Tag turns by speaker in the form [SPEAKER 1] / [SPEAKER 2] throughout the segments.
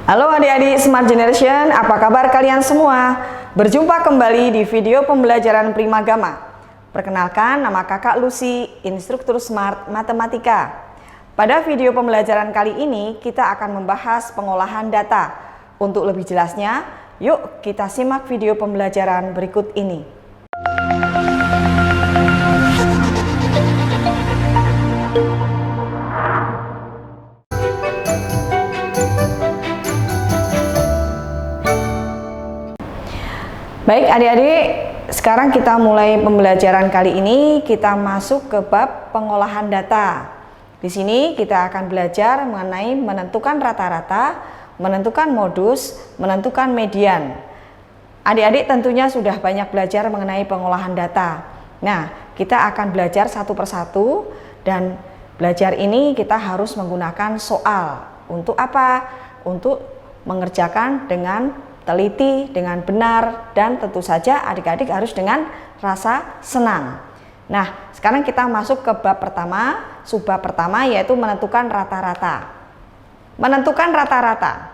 [SPEAKER 1] Halo adik-adik Smart Generation, apa kabar kalian semua? Berjumpa kembali di video pembelajaran Primagama. Perkenalkan, nama kakak Lucy, instruktur Smart Matematika. Pada video pembelajaran kali ini, kita akan membahas pengolahan data. Untuk lebih jelasnya, yuk kita simak video pembelajaran berikut ini. Baik adik-adik, sekarang kita mulai pembelajaran kali ini. Kita masuk ke bab pengolahan data. Di sini kita akan belajar mengenai menentukan rata-rata, menentukan modus, menentukan median. Adik-adik tentunya sudah banyak belajar mengenai pengolahan data. Nah, kita akan belajar satu persatu, dan belajar ini kita harus menggunakan soal. Untuk apa? Untuk mengerjakan dengan teliti, dengan benar, dan tentu saja adik-adik harus dengan rasa senang. Nah, sekarang kita masuk ke bab pertama, subbab pertama, yaitu menentukan rata-rata. Menentukan rata-rata.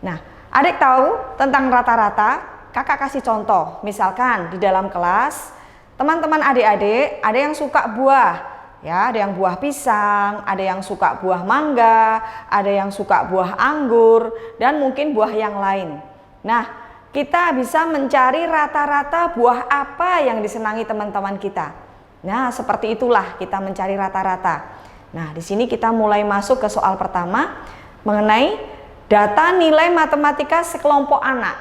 [SPEAKER 1] Nah, adik tahu tentang rata-rata? Kakak kasih contoh. Misalkan di dalam kelas, teman-teman adik-adik ada yang suka buah, ya, ada yang buah pisang, ada yang suka buah mangga, ada yang suka buah anggur, dan mungkin buah yang lain. Nah, kita bisa mencari rata-rata buah apa yang disenangi teman-teman kita. Nah, seperti itulah kita mencari rata-rata. Nah, di sini kita mulai masuk ke soal pertama mengenai data nilai matematika sekelompok anak.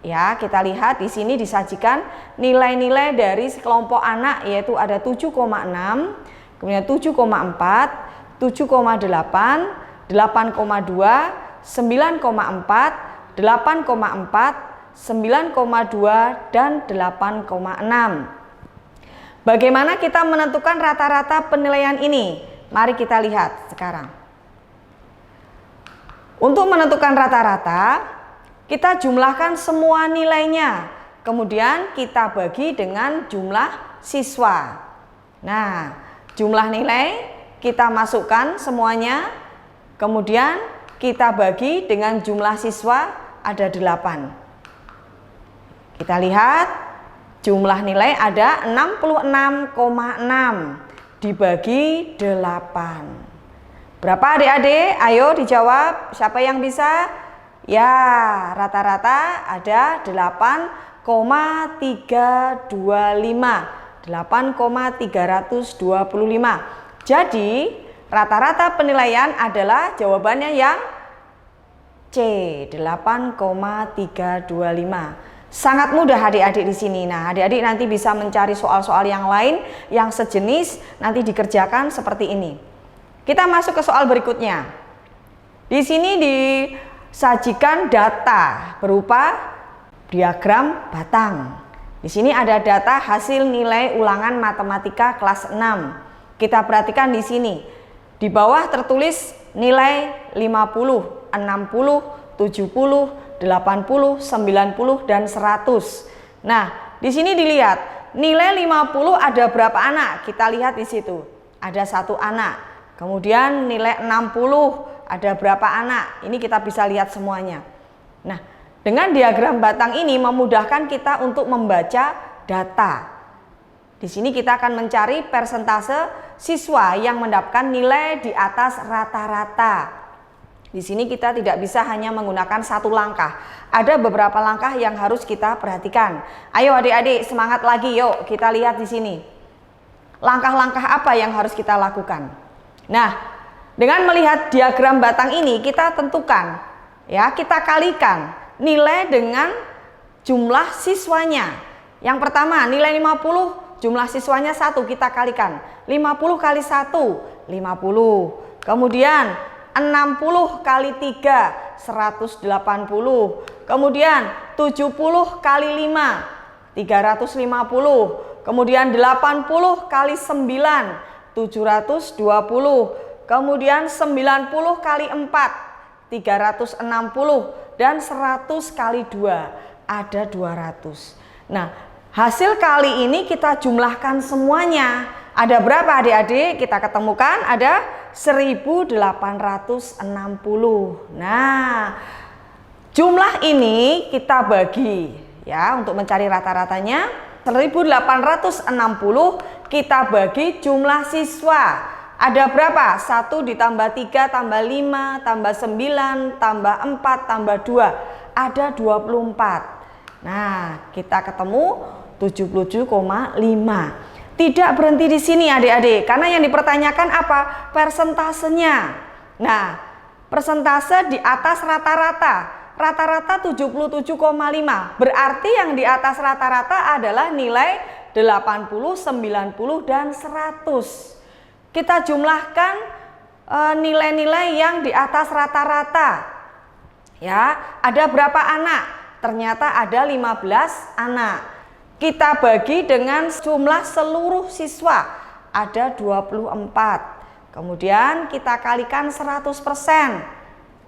[SPEAKER 1] Ya, kita lihat di sini disajikan nilai-nilai dari sekelompok anak, yaitu ada 7,6, kemudian 7,4, 7,8, 8,2, 9,4, 8,4, 9,2, dan 8,6. Bagaimana kita menentukan rata-rata penilaian ini? Mari kita lihat sekarang. Untuk menentukan rata-rata, kita jumlahkan semua nilainya. Kemudian kita bagi dengan jumlah siswa. Nah, jumlah nilai kita masukkan semuanya. Kemudian kita bagi dengan jumlah siswa, ada 8. Kita lihat jumlah nilai ada 66,6 dibagi 8. Berapa adik-adik? Ayo dijawab. Siapa yang bisa? Ya, rata-rata ada 8,325. 8,325. Jadi rata-rata penilaian adalah jawabannya yang C, 8,325. Sangat mudah adik-adik di sini. Nah, adik-adik nanti bisa mencari soal-soal yang lain yang sejenis, nanti dikerjakan seperti ini. Kita masuk ke soal berikutnya. Di sini disajikan data berupa diagram batang. Di sini ada data hasil nilai ulangan matematika kelas 6. Kita perhatikan di sini. Di bawah tertulis nilai 50, 60, 70, 80, 90, dan 100. Nah, di sini dilihat nilai 50 ada berapa anak? Kita lihat di situ. Ada 1 anak. Kemudian nilai 60 ada berapa anak? Ini kita bisa lihat semuanya. Nah, dengan diagram batang ini memudahkan kita untuk membaca data. Di sini kita akan mencari persentase siswa yang mendapatkan nilai di atas rata-rata. Di sini kita tidak bisa hanya menggunakan satu langkah. Ada beberapa langkah yang harus kita perhatikan. Ayo adik-adik, semangat lagi, yuk kita lihat di sini. Langkah-langkah apa yang harus kita lakukan? Nah, dengan melihat diagram batang ini kita tentukan, ya, kita kalikan nilai dengan jumlah siswanya. Yang pertama, nilai 50, jumlah siswanya 1, kita kalikan. 50 kali 1, 50. Kemudian 60 kali 3, 180. Kemudian 70 kali 5, 350. Kemudian 80 kali 9, 720. Kemudian 90 kali 4, 360. Dan 100 kali 2, ada 200. Nah, hasil kali ini kita jumlahkan semuanya. Ada berapa adik-adik? Kita ketemukan ada 1860. Nah, Jumlah ini kita bagi ya untuk mencari rata-ratanya. 1860 kita bagi jumlah siswa. Ada berapa? 1 ditambah 3 tambah 5 tambah 9 tambah 4 tambah 2. Ada 24. Nah, kita ketemu 77,5. Tidak berhenti di sini adik-adik, karena yang dipertanyakan apa? Persentasenya. Nah, persentase di atas rata-rata. Rata-rata 77,5. Berarti yang di atas rata-rata adalah nilai 80, 90, dan 100. Kita jumlahkan nilai-nilai yang di atas rata-rata. Ya, ada berapa anak? Ternyata ada 15 anak. Kita bagi dengan jumlah seluruh siswa. Ada 24. Kemudian kita kalikan 100%.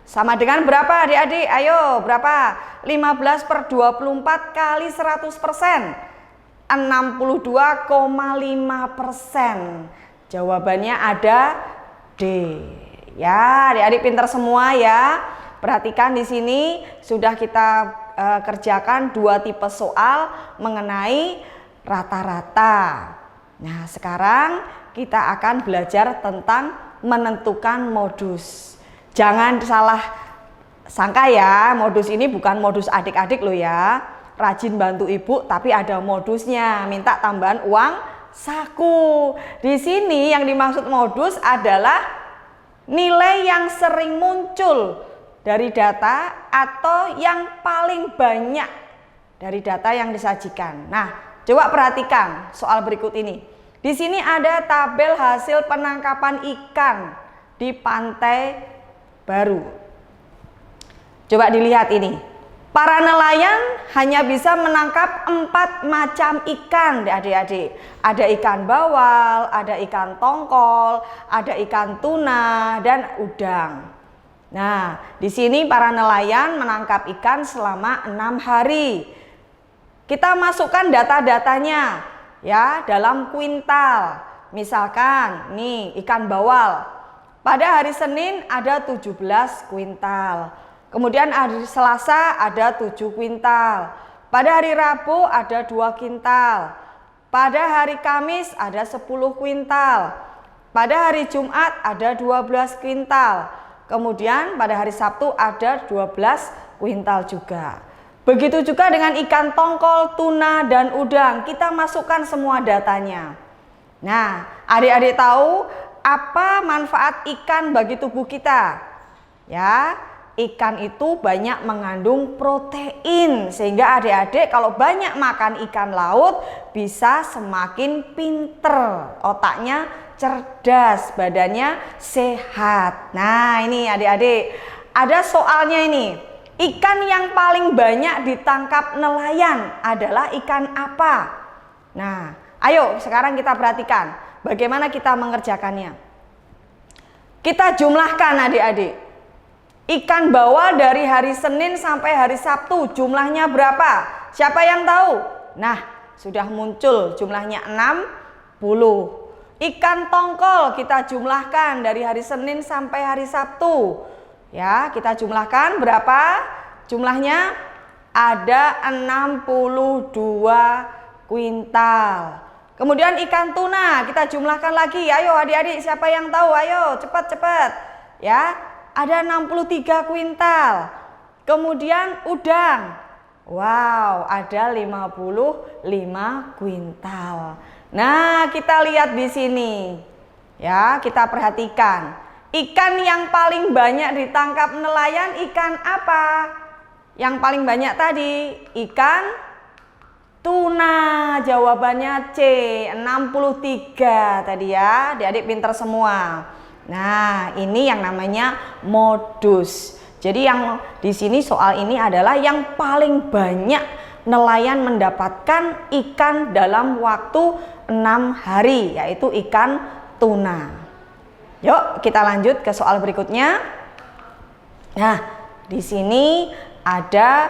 [SPEAKER 1] Sama dengan berapa adik-adik? Ayo, berapa? 15 per 24 kali 100%. 62,5%. Jawabannya ada D. Ya, adik-adik pintar semua ya. Perhatikan di sini sudah kita kerjakan 2 tipe soal mengenai rata-rata. Nah, sekarang kita akan belajar tentang menentukan modus. Jangan salah sangka ya, modus ini bukan modus adik-adik loh ya. Rajin bantu ibu tapi ada modusnya, minta tambahan uang saku. Di sini yang dimaksud modus adalah nilai yang sering muncul dari data atau yang paling banyak dari data yang disajikan. Nah, coba perhatikan soal berikut ini. Di sini ada tabel hasil penangkapan ikan di Pantai Baru. Coba dilihat ini. Para nelayan hanya bisa menangkap 4 macam ikan, adik-adik. Ada ikan bawal, ada ikan tongkol, ada ikan tuna, dan udang. Nah, di sini para nelayan menangkap ikan selama 6 hari. Kita masukkan data-datanya ya dalam kuintal. Misalkan nih ikan bawal. Pada hari Senin ada 17 kuintal. Kemudian hari Selasa ada 7 kuintal. Pada hari Rabu ada 2 kuintal. Pada hari Kamis ada 10 kuintal. Pada hari Jumat ada 12 kuintal. Kemudian pada hari Sabtu ada 12 kuintal juga. Begitu juga dengan ikan tongkol, tuna, dan udang. Kita masukkan semua datanya. Nah, adik-adik tahu apa manfaat ikan bagi tubuh kita? Ya, ikan itu banyak mengandung protein, sehingga adik-adik kalau banyak makan ikan laut bisa semakin pinter, otaknya cerdas, badannya sehat. Nah, ini adik-adik, ada soalnya ini. Ikan yang paling banyak ditangkap nelayan adalah ikan apa? Nah, ayo sekarang kita perhatikan bagaimana kita mengerjakannya. Kita jumlahkan adik-adik. Ikan bawal dari hari Senin sampai hari Sabtu jumlahnya berapa? Siapa yang tahu? Nah, sudah muncul jumlahnya 60. Ikan tongkol kita jumlahkan dari hari Senin sampai hari Sabtu. Ya, kita jumlahkan berapa? Jumlahnya ada 62 kuintal. Kemudian ikan tuna kita jumlahkan lagi. Ayo adik-adik, siapa yang tahu? Ayo cepat-cepat. Ya, ada 63 kuintal. Kemudian udang. Wow, ada 55 kuintal. Nah, kita lihat di sini. Ya, kita perhatikan. Ikan yang paling banyak ditangkap nelayan ikan apa? Yang paling banyak tadi ikan tuna. Jawabannya C, 63 tadi ya. Adik-adik pintar semua. Nah, ini yang namanya modus. Jadi yang di sini soal ini adalah yang paling banyak nelayan mendapatkan ikan dalam waktu 6 hari, yaitu ikan tuna. Yuk, kita lanjut ke soal berikutnya. Nah, di sini ada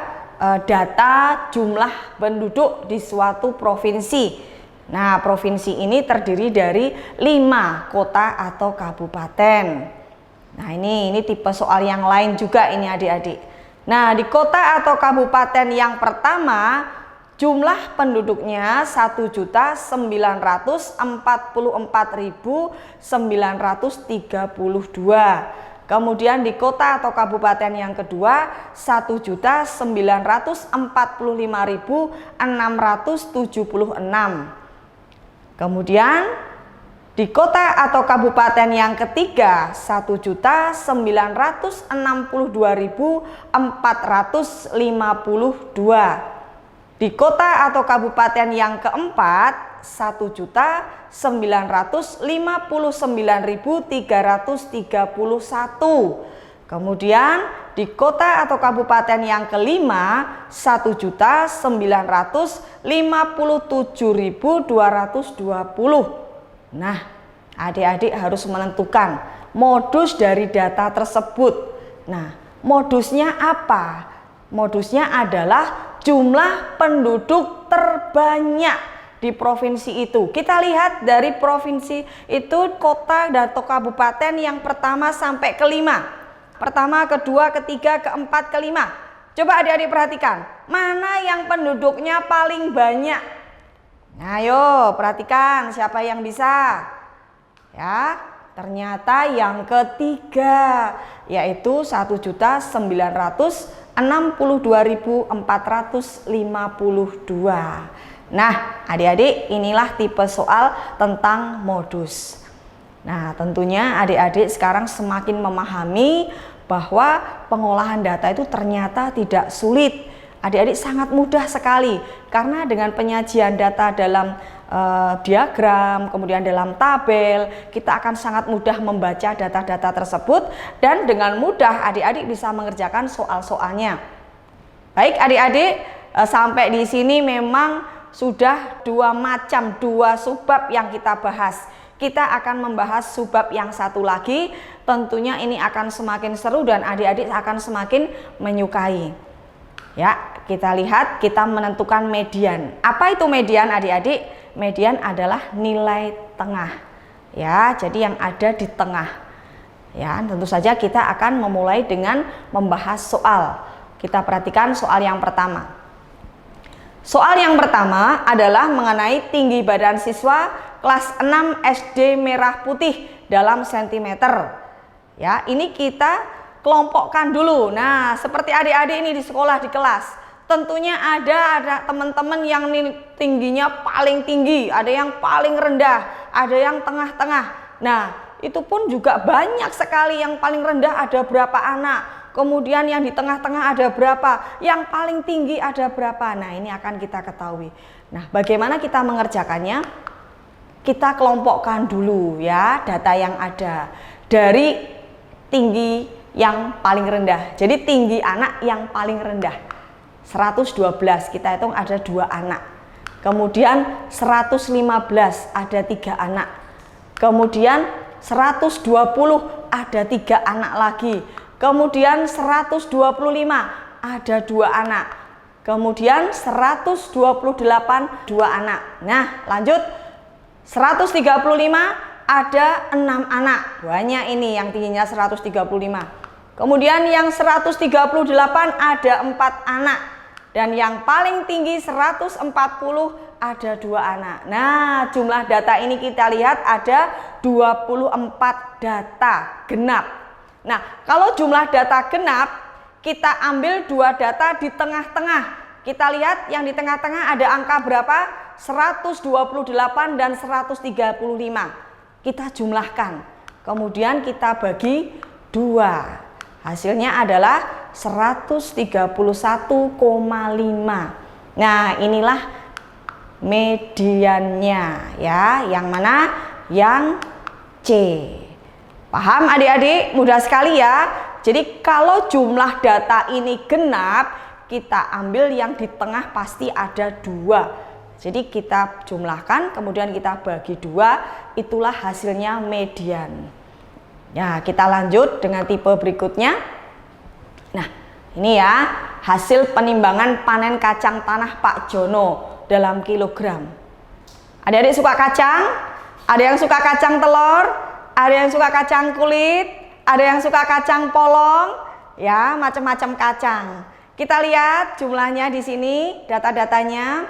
[SPEAKER 1] data jumlah penduduk di suatu provinsi. Nah, provinsi ini terdiri dari 5 kota atau kabupaten. Nah, ini tipe soal yang lain juga ini adik-adik. Nah, di kota atau kabupaten yang pertama jumlah penduduknya 1.944.932. Kemudian di kota atau kabupaten yang kedua 1.945.676. Kemudian di kota atau kabupaten yang ketiga 1.962.452. Di kota atau kabupaten yang keempat 1.959.331. Kemudian di kota atau kabupaten yang kelima 1.957.220. Nah, adik-adik harus menentukan modus dari data tersebut. Nah, modusnya apa? Modusnya adalah jumlah penduduk terbanyak di provinsi itu. Kita lihat dari provinsi itu kota atau kabupaten yang pertama sampai kelima. Pertama, kedua, ketiga, keempat, kelima. Coba adik-adik perhatikan, mana yang penduduknya paling banyak? Nah, ayo perhatikan siapa yang bisa. Ya, ternyata yang ketiga yaitu 1.962.452. Nah, adik-adik, inilah tipe soal tentang modus. Nah, tentunya adik-adik sekarang semakin memahami bahwa pengolahan data itu ternyata tidak sulit. Adik-adik sangat mudah sekali karena dengan penyajian data dalam diagram, kemudian dalam tabel, kita akan sangat mudah membaca data-data tersebut dan dengan mudah adik-adik bisa mengerjakan soal-soalnya. Baik adik-adik, sampai di sini memang sudah dua subbab yang kita bahas. Kita akan membahas subbab yang satu lagi. Tentunya ini akan semakin seru dan adik-adik akan semakin menyukai. Ya, kita lihat, kita menentukan median. Apa itu median adik-adik? Median adalah nilai tengah. Ya, jadi yang ada di tengah. Ya, tentu saja kita akan memulai dengan membahas soal. Kita perhatikan soal yang pertama. Soal yang pertama adalah mengenai tinggi badan siswa kelas 6 SD Merah Putih dalam sentimeter. Ya, ini kita kelompokkan dulu. Nah, seperti adik-adik ini di sekolah, di kelas, tentunya ada teman-teman yang tingginya paling tinggi, ada yang paling rendah, ada yang tengah-tengah. Nah, itu pun juga banyak sekali. Yang paling rendah ada berapa anak, kemudian yang di tengah-tengah ada berapa, yang paling tinggi ada berapa. Nah, ini akan kita ketahui. Nah, bagaimana kita mengerjakannya? Kita kelompokkan dulu ya data yang ada dari tinggi yang paling rendah. Jadi tinggi anak yang paling rendah 112, kita hitung ada 2 anak. Kemudian 115 ada 3 anak. Kemudian 120 ada 3 anak lagi. Kemudian 125 ada 2 anak. Kemudian 128 2 anak. Nah, lanjut 135 ada 6 anak. Banyak ini yang tingginya 135. Kemudian yang 138 ada 4 anak. Dan yang paling tinggi 140 ada 2 anak. Nah, jumlah data ini kita lihat ada 24 data genap. Nah, kalau jumlah data genap, kita ambil 2 data di tengah-tengah. Kita lihat yang di tengah-tengah ada angka berapa? 128 dan 135. Kita jumlahkan. Kemudian kita bagi 2. Hasilnya adalah 131,5. Nah, inilah mediannya ya. Yang mana? Yang C. Paham adik-adik? Mudah sekali ya. Jadi kalau jumlah data ini genap, kita ambil yang di tengah pasti ada 2. Jadi kita jumlahkan, kemudian kita bagi 2, itulah hasilnya median. Ya, kita lanjut dengan tipe berikutnya. Nah, ini ya hasil penimbangan panen kacang tanah Pak Jono dalam kilogram. Adik-adik suka kacang? Ada yang suka kacang telur? Ada yang suka kacang kulit? Ada yang suka kacang polong? ya, macam-macam kacang. Kita lihat jumlahnya di sini, data-datanya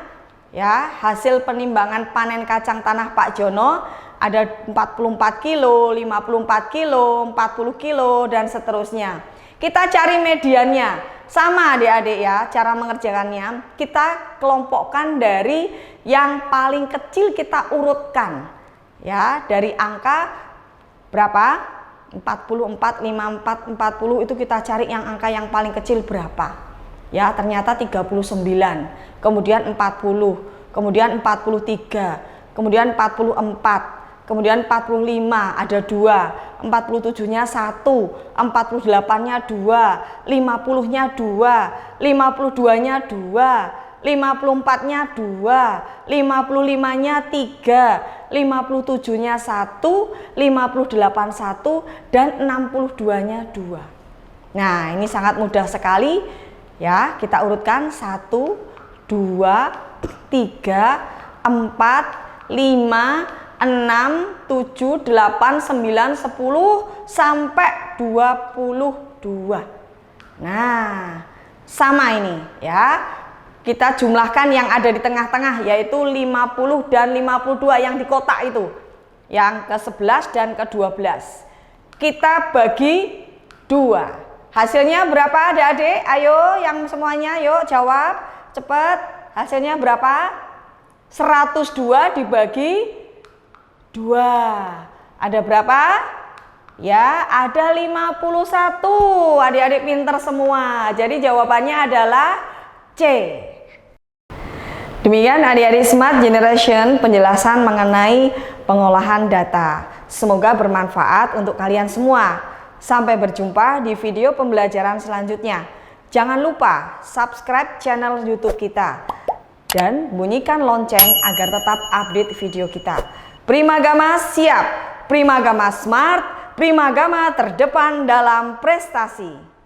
[SPEAKER 1] ya, hasil penimbangan panen kacang tanah Pak Jono ada 44 kilo, 54 kilo, 40 kilo dan seterusnya. Kita cari mediannya. Sama adik-adik ya, cara mengerjakannya kita kelompokkan dari yang paling kecil kita urutkan. Ya, dari angka berapa? 44, 54, 40 itu kita cari yang angka yang paling kecil berapa. Ya, ternyata 39, kemudian 40, kemudian 43, kemudian 44, kemudian 45, ada 2, 47-nya 1, 48-nya 2, 50-nya 2, 52-nya 2, 54-nya 2, 55-nya 3, 57-nya 1, 58 1, dan 62-nya 2. Nah, ini sangat mudah sekali ya, kita urutkan 1, 2, 3, 4, 5, 6, 7, 8, 9, 10 sampai 22. Nah, sama ini ya. Kita jumlahkan yang ada di tengah-tengah, yaitu 50 dan 52 yang di kotak itu. Yang ke-11 dan ke-12. Kita bagi 2. Hasilnya berapa adik-adik? Ayo yang semuanya yuk jawab. Cepat. Hasilnya berapa? 102 dibagi 2. Ada berapa? Ya, ada 51. Adik-adik pinter semua. Jadi jawabannya adalah C. Demikian adik-adik Smart Generation penjelasan mengenai pengolahan data. Semoga bermanfaat untuk kalian semua. Sampai berjumpa di video pembelajaran selanjutnya. Jangan lupa subscribe channel YouTube kita dan bunyikan lonceng agar tetap update video kita. Primagama siap, Primagama Smart, Primagama terdepan dalam prestasi.